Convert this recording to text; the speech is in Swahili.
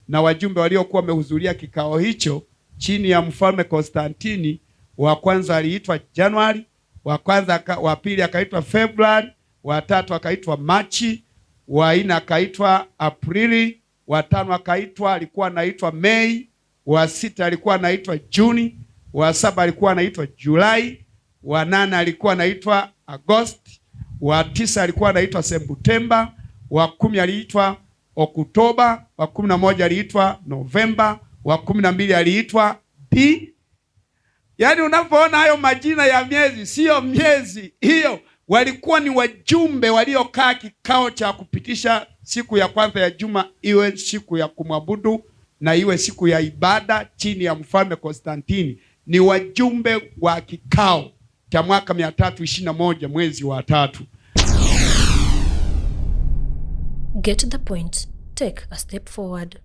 na wajumbe waliokuwa wamehudhuria kikao hicho chini ya mfalme Konstantini. Wa kwanza aliitwa Januari, wa pili akaitwa Februari, wa tatu akaitwa Machi, wa nne akaitwa Aprili, wa tano alikuwa anaitwa Mei, wa sita alikuwa anaitwa Juni, wa saba alikuwa anaitwa Julai, wa nane alikuwa anaitwa Agosti, wa tisa alikuwa anaitwa Septemba, wa 10 aliitwa Oktoba, wa 11 aliitwa Novemba, wa 12 aliitwa Yaani unapoona hayo majina ya miezi, sio miezi hiyo, walikuwa ni wajumbe waliokaa kikao cha kupitisha siku ya kwanza ya juma iwe siku ya kumwabudu na iwe siku ya ibada chini ya mfalme Konstantini. Ni wajumbe wa kikao cha mwaka 321 mwezi wa 3. Get the point. Take a step forward.